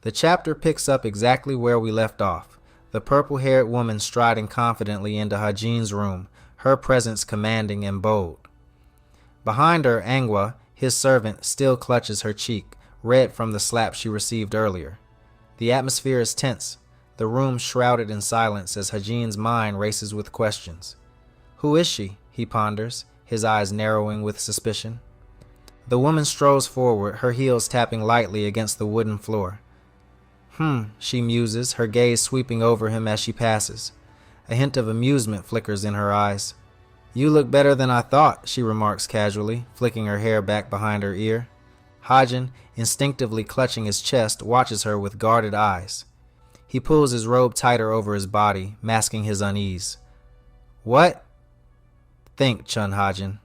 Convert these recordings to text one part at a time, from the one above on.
The chapter picks up exactly where we left off, the purple-haired woman striding confidently into Hajin's room, her presence commanding and bold. Behind her, Manhwa, his servant, still clutches her cheek, red from the slap she received earlier. The atmosphere is tense, the room shrouded in silence as Hajin's mind races with questions. Who is she? He ponders, his eyes narrowing with suspicion. The woman strolls forward, her heels tapping lightly against the wooden floor. She muses, her gaze sweeping over him as she passes. A hint of amusement flickers in her eyes. You look better than I thought, she remarks casually, flicking her hair back behind her ear. Hajin, instinctively clutching his chest, watches her with guarded eyes. He pulls his robe tighter over his body, masking his unease. What? Think, Chun Hajin.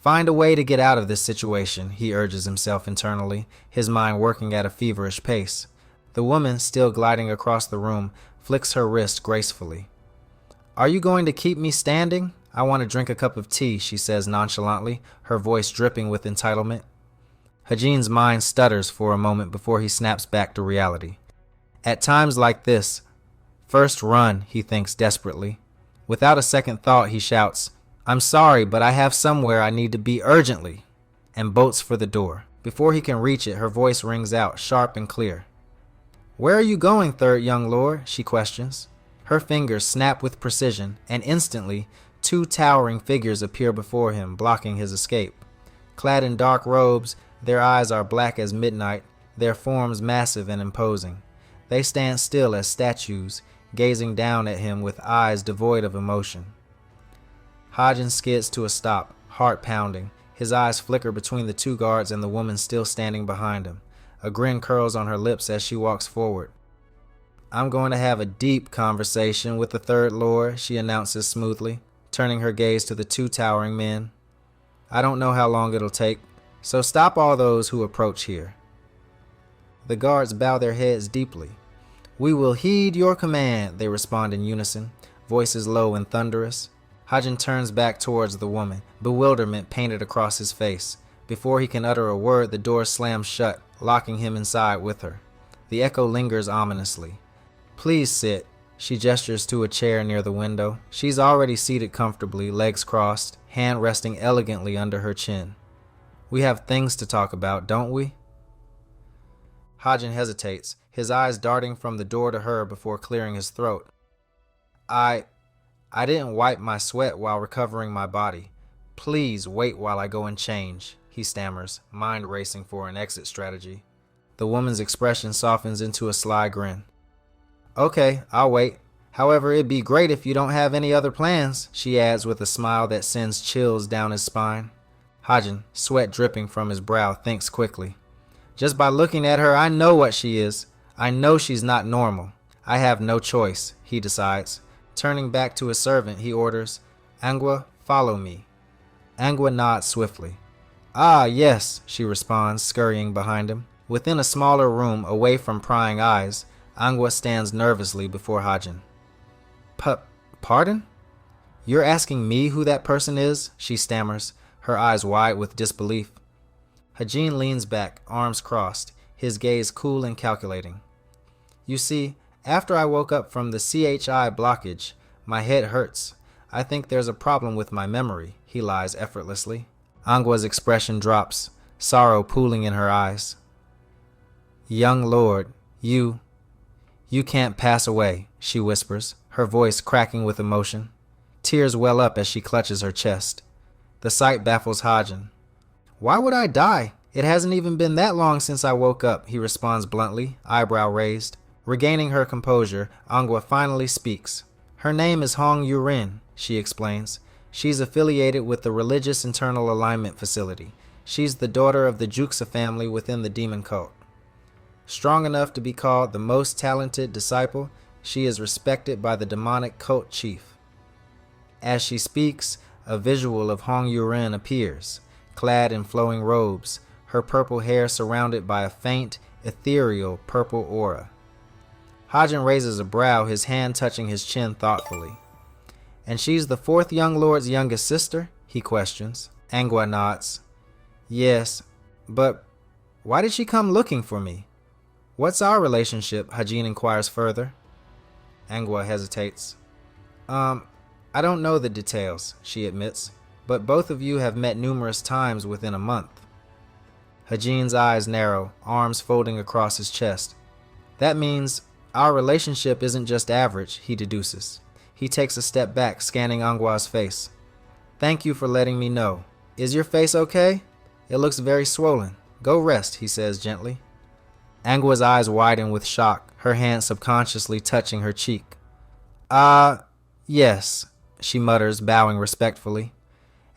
Find a way to get out of this situation, he urges himself internally, his mind working at a feverish pace. The woman, still gliding across the room, flicks her wrist gracefully. Are you going to keep me standing? I want to drink a cup of tea, she says nonchalantly, her voice dripping with entitlement. Hajin's mind stutters for a moment before he snaps back to reality. At times like this, first run, he thinks desperately. Without a second thought, he shouts, I'm sorry, but I have somewhere I need to be urgently, and bolts for the door. Before he can reach it, her voice rings out, sharp and clear. Where are you going, third young lord? She questions. Her fingers snap with precision, and instantly, two towering figures appear before him, blocking his escape. Clad in dark robes, their eyes are black as midnight, their forms massive and imposing. They stand still as statues, gazing down at him with eyes devoid of emotion. Hajin skids to a stop, heart pounding. His eyes flicker between the two guards and the woman still standing behind him. A grin curls on her lips as she walks forward. I'm going to have a deep conversation with the third lord, she announces smoothly, turning her gaze to the two towering men. I don't know how long it'll take, so stop all those who approach here. The guards bow their heads deeply. We will heed your command, they respond in unison, voices low and thunderous. Hajin turns back towards the woman, bewilderment painted across his face. Before he can utter a word, the door slams shut, locking him inside with her. The echo lingers ominously. Please sit. She gestures to a chair near the window. She's already seated comfortably, legs crossed, hand resting elegantly under her chin. We have things to talk about, don't we? Hajin hesitates, his eyes darting from the door to her before clearing his throat. I didn't wipe my sweat while recovering my body. Please wait while I go and change, he stammers, mind racing for an exit strategy. The woman's expression softens into a sly grin. Okay, I'll wait. However, it'd be great if you don't have any other plans, she adds with a smile that sends chills down his spine. Hajin, sweat dripping from his brow, thinks quickly. Just by looking at her, I know what she is. I know she's not normal. I have no choice, he decides. Turning back to his servant, he orders, Manhwa, follow me. Manhwa nods swiftly. Ah, yes, she responds, scurrying behind him. Within a smaller room, away from prying eyes, Manhwa stands nervously before Hajin. Pardon? You're asking me who that person is? She stammers, her eyes wide with disbelief. Hajin leans back, arms crossed, his gaze cool and calculating. You see, after I woke up from the CHI blockage, my head hurts. I think there's a problem with my memory, he lies effortlessly. Manhwa's expression drops, sorrow pooling in her eyes. Young lord, you can't pass away, she whispers, her voice cracking with emotion. Tears well up as she clutches her chest. The sight baffles Hajin. Why would I die? It hasn't even been that long since I woke up, he responds bluntly, eyebrow raised. Regaining her composure, Manhwa finally speaks. Her name is Hong Yurin, she explains. She's affiliated with the Religious Internal Alignment Facility. She's the daughter of the Juksa family within the demon cult. Strong enough to be called the most talented disciple, she is respected by the demonic cult chief. As she speaks, a visual of Hong Yurin appears, clad in flowing robes, her purple hair surrounded by a faint, ethereal purple aura. Hajin raises a brow, his hand touching his chin thoughtfully. And she's the fourth young lord's youngest sister? He questions. Manhwa nods. Yes, but why did she come looking for me? What's our relationship? Hajin inquires further. Angwa hesitates. I don't know the details, she admits, but both of you have met numerous times within a month. Hajin's eyes narrow, arms folding across his chest. That means our relationship isn't just average, he deduces. He takes a step back, scanning Angwa's face. Thank you for letting me know. Is your face okay? It looks very swollen. Go rest, he says gently. Angwa's eyes widen with shock, her hand subconsciously touching her cheek. Yes, she mutters, bowing respectfully.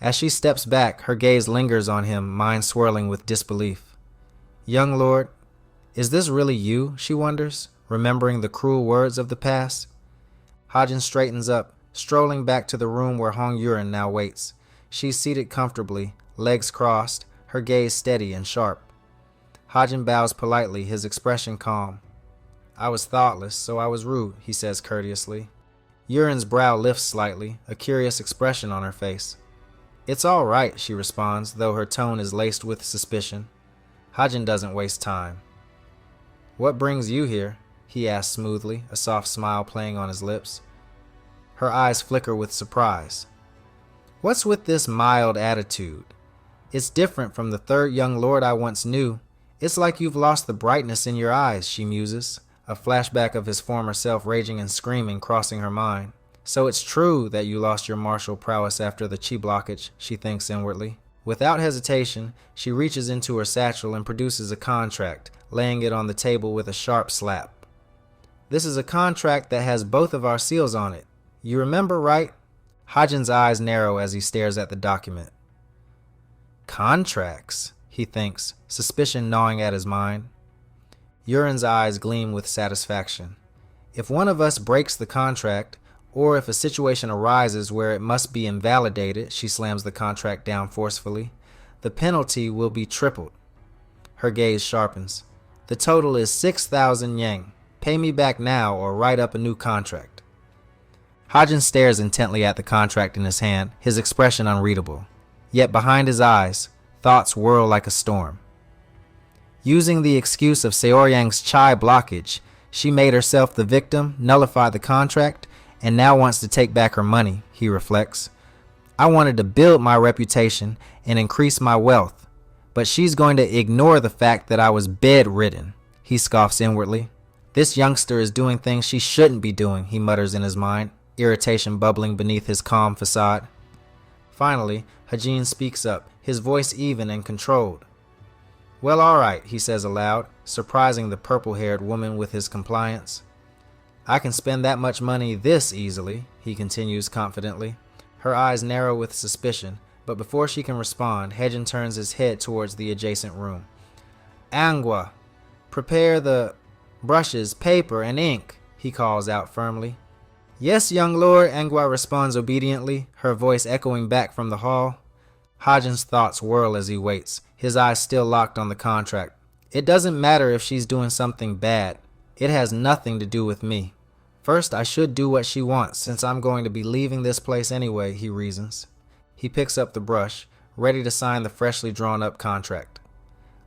As she steps back, her gaze lingers on him, mind swirling with disbelief. Young lord, is this really you, she wonders, remembering the cruel words of the past? Hajin straightens up, strolling back to the room where Hong Yurin now waits. She's seated comfortably, legs crossed, her gaze steady and sharp. Hajin bows politely, his expression calm. I was thoughtless, so I was rude, he says courteously. Yurin's brow lifts slightly, a curious expression on her face. It's all right, she responds, though her tone is laced with suspicion. Hajin doesn't waste time. What brings you here? He asks smoothly, a soft smile playing on his lips. Her eyes flicker with surprise. What's with this mild attitude? It's different from the third young lord I once knew. It's like you've lost the brightness in your eyes, she muses, a flashback of his former self raging and screaming crossing her mind. So it's true that you lost your martial prowess after the chi blockage, she thinks inwardly. Without hesitation, she reaches into her satchel and produces a contract, laying it on the table with a sharp slap. This is a contract that has both of our seals on it. You remember, right? Hajin's eyes narrow as he stares at the document. Contracts, he thinks, suspicion gnawing at his mind. Yurin's eyes gleam with satisfaction. If one of us breaks the contract, or if a situation arises where it must be invalidated, she slams the contract down forcefully, the penalty will be tripled. Her gaze sharpens. The total is 6,000 yang. Pay me back now or write up a new contract. Hajin stares intently at the contract in his hand, his expression unreadable. Yet behind his eyes, thoughts whirl like a storm. Using the excuse of Seoryang's chai blockage, she made herself the victim, nullified the contract, and now wants to take back her money, he reflects. I wanted to build my reputation and increase my wealth, but she's going to ignore the fact that I was bedridden, he scoffs inwardly. This youngster is doing things she shouldn't be doing, he mutters in his mind, irritation bubbling beneath his calm facade. Finally, Hajin speaks up, his voice even and controlled. Well, all right, he says aloud, surprising the purple-haired woman with his compliance. I can spend that much money this easily, he continues confidently. Her eyes narrow with suspicion, but before she can respond, Hajin turns his head towards the adjacent room. Angwa, prepare the brushes, paper, and ink, he calls out firmly. Yes, young lord, Angwa responds obediently, her voice echoing back from the hall. Hajin's thoughts whirl as he waits, his eyes still locked on the contract. It doesn't matter if she's doing something bad. It has nothing to do with me. First, I should do what she wants, since I'm going to be leaving this place anyway, he reasons. He picks up the brush, ready to sign the freshly drawn up contract.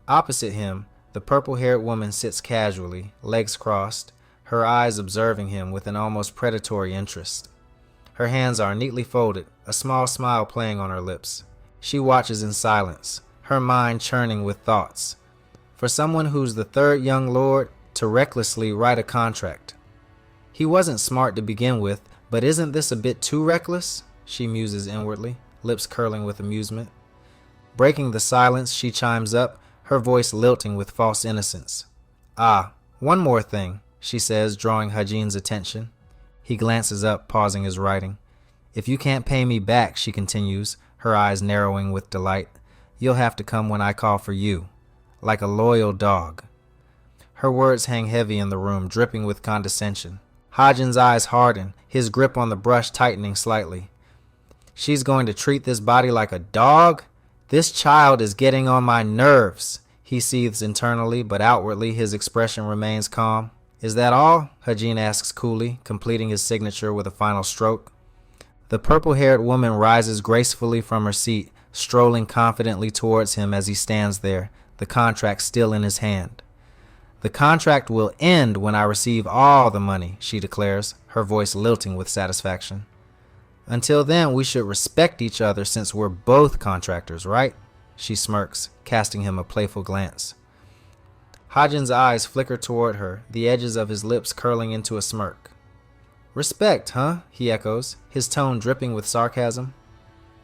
Opposite him, the purple-haired woman sits casually, legs crossed, her eyes observing him with an almost predatory interest. Her hands are neatly folded, a small smile playing on her lips. She watches in silence, her mind churning with thoughts. For someone who's the third young lord, to recklessly write a contract. He wasn't smart to begin with, but isn't this a bit too reckless? She muses inwardly, lips curling with amusement. Breaking the silence, she chimes up, her voice lilting with false innocence. Ah, one more thing, she says, drawing Hajin's attention. He glances up, pausing his writing. If you can't pay me back, she continues, her eyes narrowing with delight, you'll have to come when I call for you, like a loyal dog. Her words hang heavy in the room, dripping with condescension. Hajin's eyes harden, his grip on the brush tightening slightly. She's going to treat this body like a dog? This child is getting on my nerves, he seethes internally, but outwardly his expression remains calm. Is that all? Hajin asks coolly, completing his signature with a final stroke. The purple-haired woman rises gracefully from her seat, strolling confidently towards him as he stands there, the contract still in his hand. The contract will end when I receive all the money, she declares, her voice lilting with satisfaction. Until then, we should respect each other since we're both contractors, right? She smirks, casting him a playful glance. Hajin's eyes flicker toward her, the edges of his lips curling into a smirk. Respect, huh? He echoes, his tone dripping with sarcasm.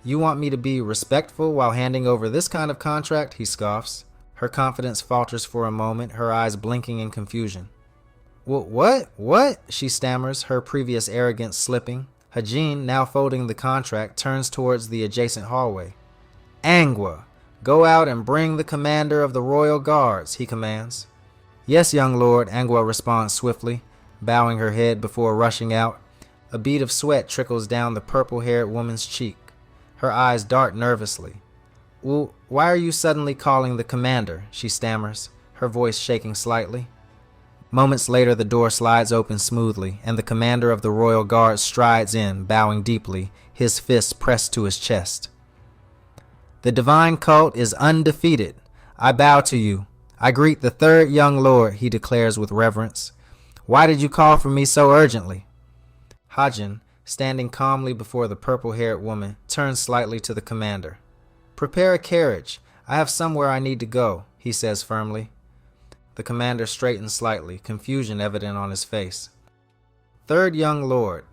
You want me to be respectful while handing over this kind of contract? He scoffs. Her confidence falters for a moment, her eyes blinking in confusion. What? She stammers, her previous arrogance slipping. Hajin, now folding the contract, turns towards the adjacent hallway. Angwa, go out and bring the commander of the royal guards, he commands. Yes, young lord, Angwa responds swiftly, bowing her head before rushing out. A bead of sweat trickles down the purple-haired woman's cheek. Her eyes dart nervously. Well, why are you suddenly calling the commander? She stammers, her voice shaking slightly. Moments later, the door slides open smoothly, and the commander of the royal guard strides in, bowing deeply, his fists pressed to his chest. The divine cult is undefeated. I bow to you. I greet the third young lord, he declares with reverence. Why did you call for me so urgently? Hajin, standing calmly before the purple-haired woman, turns slightly to the commander. Prepare a carriage. I have somewhere I need to go, he says firmly. The commander straightens slightly, confusion evident on his face. Third young lord,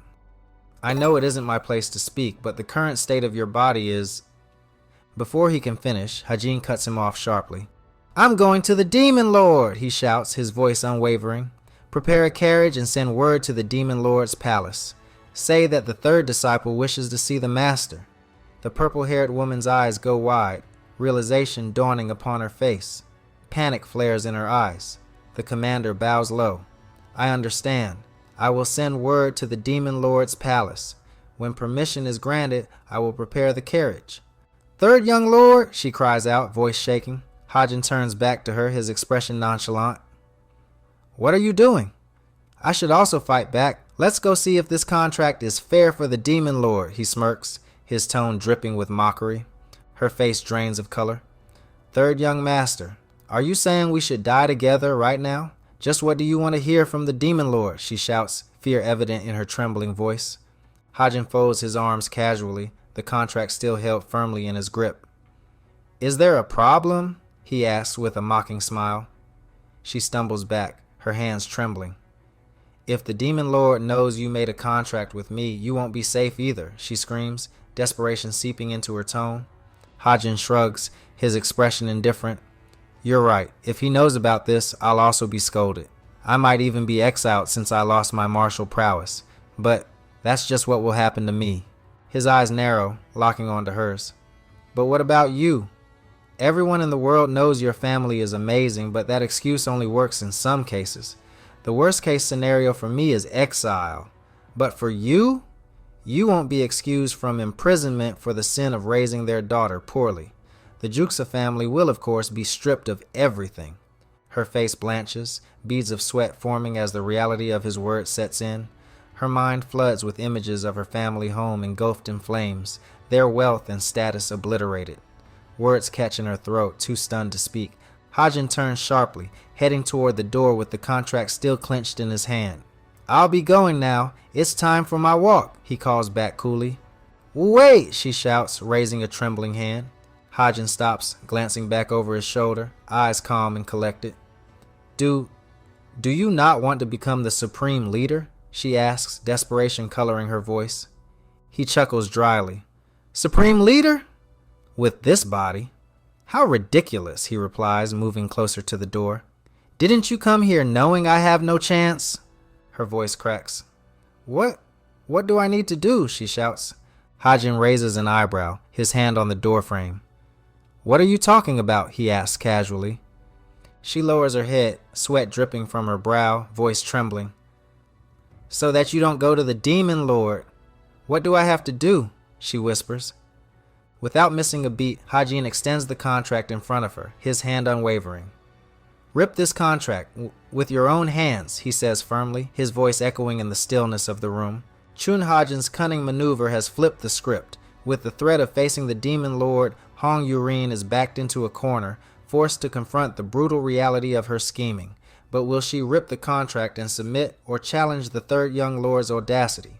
I know it isn't my place to speak, but the current state of your body is... Before he can finish, Hajin cuts him off sharply. I'm going to the demon lord, he shouts, his voice unwavering. Prepare a carriage and send word to the demon lord's palace. Say that the third disciple wishes to see the master. The purple-haired woman's eyes go wide, realization dawning upon her face. Panic flares in her eyes. The commander bows low. I understand. I will send word to the demon lord's palace. When permission is granted, I will prepare the carriage. Third young lord, she cries out, voice shaking. Hajin turns back to her, his expression nonchalant. What are you doing? I should also fight back. Let's go see if this contract is fair for the demon lord, he smirks, his tone dripping with mockery. Her face drains of color. Third young master, are you saying we should die together right now? Just what do you want to hear from the demon lord? She shouts, fear evident in her trembling voice. Hajin folds his arms casually, the contract still held firmly in his grip. Is there a problem? He asks with a mocking smile. She stumbles back, her hands trembling. If the demon lord knows you made a contract with me, you won't be safe either, she screams, desperation seeping into her tone. Hajin shrugs, his expression indifferent. You're right. If he knows about this, I'll also be scolded. I might even be exiled since I lost my martial prowess. But that's just what will happen to me. His eyes narrow, locking onto hers. But what about you? Everyone in the world knows your family is amazing, but that excuse only works in some cases. The worst case scenario for me is exile. But for you, you won't be excused from imprisonment for the sin of raising their daughter poorly. The Juksa family will, of course, be stripped of everything. Her face blanches, beads of sweat forming as the reality of his words sets in. Her mind floods with images of her family home engulfed in flames, their wealth and status obliterated. Words catch in her throat, too stunned to speak. Hajin turns sharply, heading toward the door with the contract still clenched in his hand. I'll be going now. It's time for my walk, he calls back coolly. Wait, she shouts, raising a trembling hand. Hajin stops, glancing back over his shoulder, eyes calm and collected. Do you not want to become the supreme leader? She asks, desperation coloring her voice. He chuckles dryly. Supreme leader? With this body? How ridiculous, he replies, moving closer to the door. Didn't you come here knowing I have no chance? Her voice cracks. What do I need to do? She shouts. Hajin raises an eyebrow, his hand on the doorframe. What are you talking about? He asks casually. She lowers her head, sweat dripping from her brow, voice trembling. So that you don't go to the demon lord. What do I have to do? She whispers. Without missing a beat, Hajin extends the contract in front of her, his hand unwavering. Rip this contract with your own hands, he says firmly, his voice echoing in the stillness of the room. Chun Hajin's cunning maneuver has flipped the script. With the threat of facing the demon lord, Yurin is backed into a corner, forced to confront the brutal reality of her scheming. but will she rip the contract and submit or challenge the third young lord's audacity?